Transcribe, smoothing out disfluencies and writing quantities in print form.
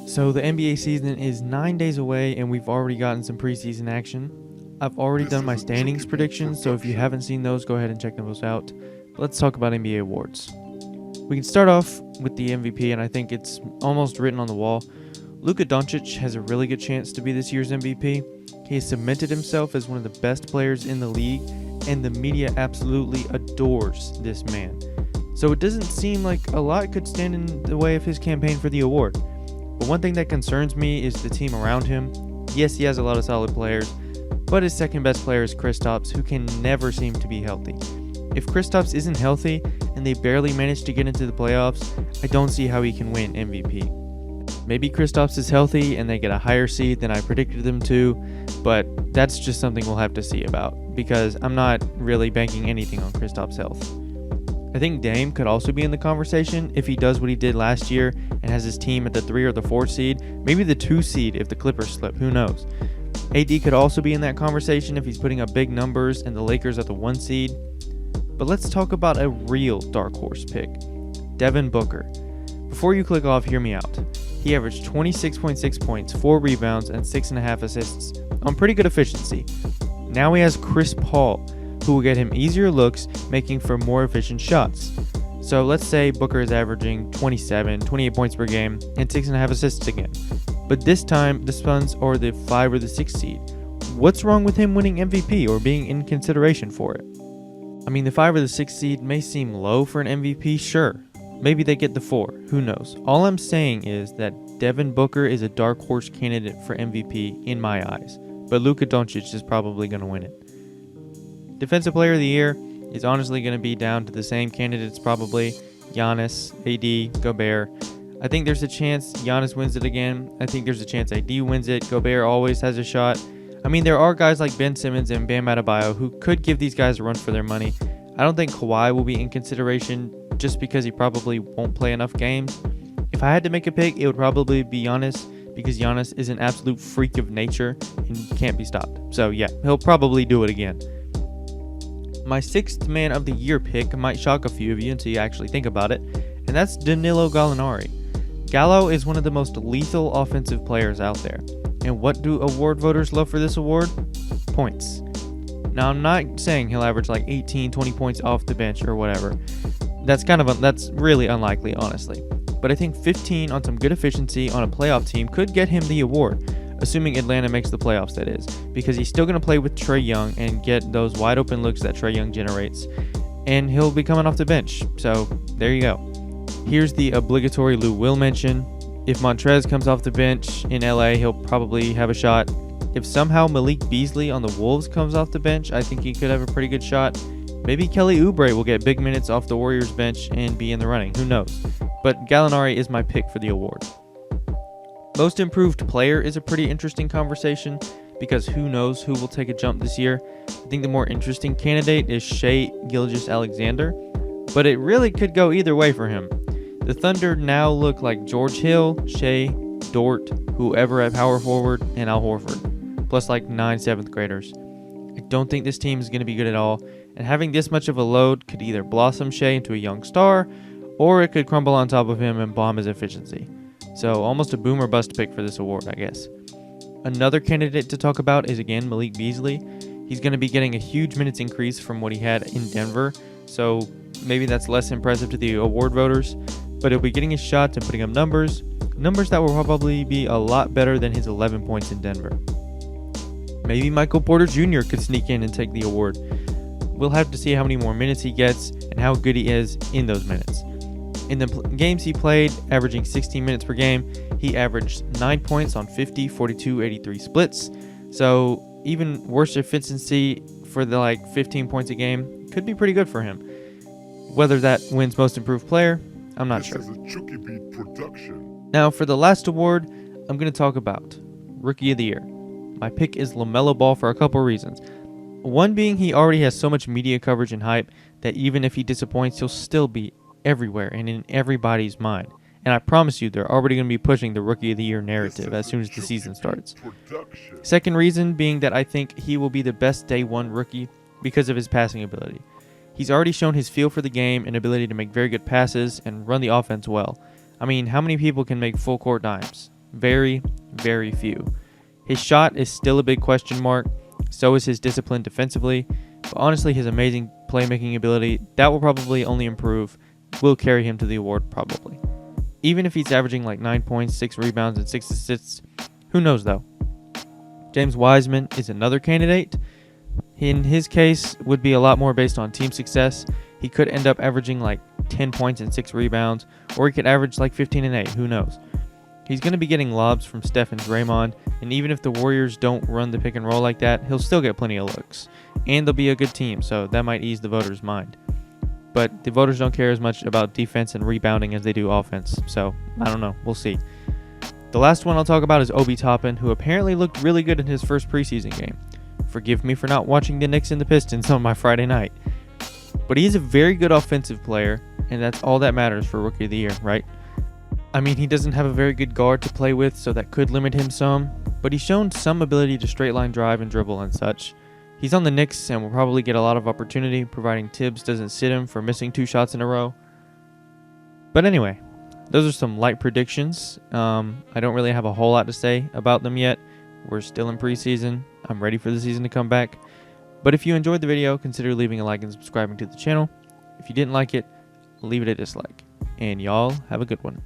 So the NBA season is 9 days away and we've already gotten some preseason action. I've already done my standings predictions, so if you haven't seen those, go ahead and check those out. Let's talk about NBA awards. We can start off with the MVP, and I think it's almost written on the wall. Luka Doncic has a really good chance to be this year's MVP. He has cemented himself as one of the best players in the league, and the media absolutely adores this man. So it doesn't seem like a lot could stand in the way of his campaign for the award. But one thing that concerns me is the team around him. Yes, he has a lot of solid players, but his second best player is Kristaps, who can never seem to be healthy. If Kristaps isn't healthy and they barely manage to get into the playoffs, I don't see how he can win MVP. Maybe Kristaps is healthy and they get a higher seed than I predicted them to, but that's just something we'll have to see about, because I'm not really banking anything on Kristaps' health. I think Dame could also be in the conversation if he does what he did last year and has his team at the 3 or the 4 seed, maybe the 2 seed if the Clippers slip, who knows. AD could also be in that conversation if he's putting up big numbers and the Lakers at the 1 seed. But let's talk about a real dark horse pick, Devin Booker. Before you click off, hear me out. He averaged 26.6 points, 4 rebounds, and 6.5 assists on pretty good efficiency. Now he has Chris Paul, who will get him easier looks, making for more efficient shots. So let's say Booker is averaging 28 points per game, and 6.5 assists again. But this time, the Suns are the 5 or the 6 seed. What's wrong with him winning MVP or being in consideration for it? I mean, the 5 or the 6 seed may seem low for an MVP, sure. Maybe they get the 4, who knows. All I'm saying is that Devin Booker is a dark horse candidate for MVP in my eyes, but Luka Doncic is probably going to win it. Defensive Player of the Year is honestly going to be down to the same candidates probably, Giannis, AD, Gobert. I think there's a chance Giannis wins it again. I think there's a chance AD wins it. Gobert always has a shot. I mean, there are guys like Ben Simmons and Bam Adebayo who could give these guys a run for their money. I don't think Kawhi will be in consideration just because he probably won't play enough games. If I had to make a pick, it would probably be Giannis, because Giannis is an absolute freak of nature and can't be stopped. So yeah, he'll probably do it again. My 6th Man of the Year pick might shock a few of you until you actually think about it, and that's Danilo Gallinari. Gallo is one of the most lethal offensive players out there. And what do award voters love for this award? Points. Now, I'm not saying he'll average like 18, 20 points off the bench or whatever. That's really unlikely, honestly. But I think 15 on some good efficiency on a playoff team could get him the award, assuming Atlanta makes the playoffs, that is, because he's still going to play with Trae Young and get those wide open looks that Trae Young generates, and he'll be coming off the bench. So there you go. Here's the obligatory Lou Will mention. If Montrez comes off the bench in LA, he'll probably have a shot. If somehow Malik Beasley on the Wolves comes off the bench, I think he could have a pretty good shot. Maybe Kelly Oubre will get big minutes off the Warriors bench and be in the running. Who knows? But Gallinari is my pick for the award. Most improved player is a pretty interesting conversation, because who knows who will take a jump this year. I think the more interesting candidate is Shai Gilgeous-Alexander, but it really could go either way for him. The Thunder now look like George Hill, Shea, Dort, whoever at power forward, and Al Horford, plus like 9 7th graders. I don't think this team is going to be good at all, and having this much of a load could either blossom Shea into a young star, or it could crumble on top of him and bomb his efficiency. So almost a boom or bust pick for this award, I guess. Another candidate to talk about is again Malik Beasley. He's going to be getting a huge minutes increase from what he had in Denver, so maybe that's less impressive to the award voters, but he'll be getting his shots and putting up numbers that will probably be a lot better than his 11 points in Denver. Maybe Michael Porter Jr. could sneak in and take the award. We'll have to see how many more minutes he gets and how good he is in those minutes. In the games he played, averaging 16 minutes per game, he averaged 9 points on 50, 42, 83 splits. So even worse efficiency for the 15 points a game could be pretty good for him. Whether that wins Most Improved Player, I'm not sure. Now for the last award, I'm going to talk about Rookie of the Year. My pick is Lamell Ball for a couple reasons. One being he already has so much media coverage and hype that even if he disappoints, he'll still be everywhere and in everybody's mind. And I promise you, they're already going to be pushing the Rookie of the Year narrative as soon as the season starts. Second reason being that I think he will be the best day one rookie because of his passing ability. He's already shown his feel for the game and ability to make very good passes and run the offense well. I mean, how many people can make full court dimes? Very, very few. His shot is still a big question mark, so is his discipline defensively, but honestly his amazing playmaking ability, that will probably only improve, will carry him to the award probably. Even if he's averaging like 9 points, 6 rebounds, and 6 assists, who knows though. James Wiseman is another candidate. In his case, would be a lot more based on team success. He could end up averaging like 10 points and 6 rebounds, or he could average like 15 and 8, who knows. He's going to be getting lobs from Steph and Draymond, and even if the Warriors don't run the pick and roll like that, he'll still get plenty of looks. And they'll be a good team, so that might ease the voters' mind. But the voters don't care as much about defense and rebounding as they do offense, so I don't know, we'll see. The last one I'll talk about is Obi Toppin, who apparently looked really good in his first preseason game. Forgive me for not watching the Knicks and the Pistons on my Friday night. But he is a very good offensive player, and that's all that matters for Rookie of the Year, right? I mean, he doesn't have a very good guard to play with, so that could limit him some, but he's shown some ability to straight line drive and dribble and such. He's on the Knicks and will probably get a lot of opportunity, providing Tibbs doesn't sit him for missing 2 shots in a row. But anyway, those are some light predictions. I don't really have a whole lot to say about them yet. We're still in preseason. I'm ready for the season to come back. But if you enjoyed the video, consider leaving a like and subscribing to the channel. If you didn't like it, leave it a dislike. And y'all have a good one.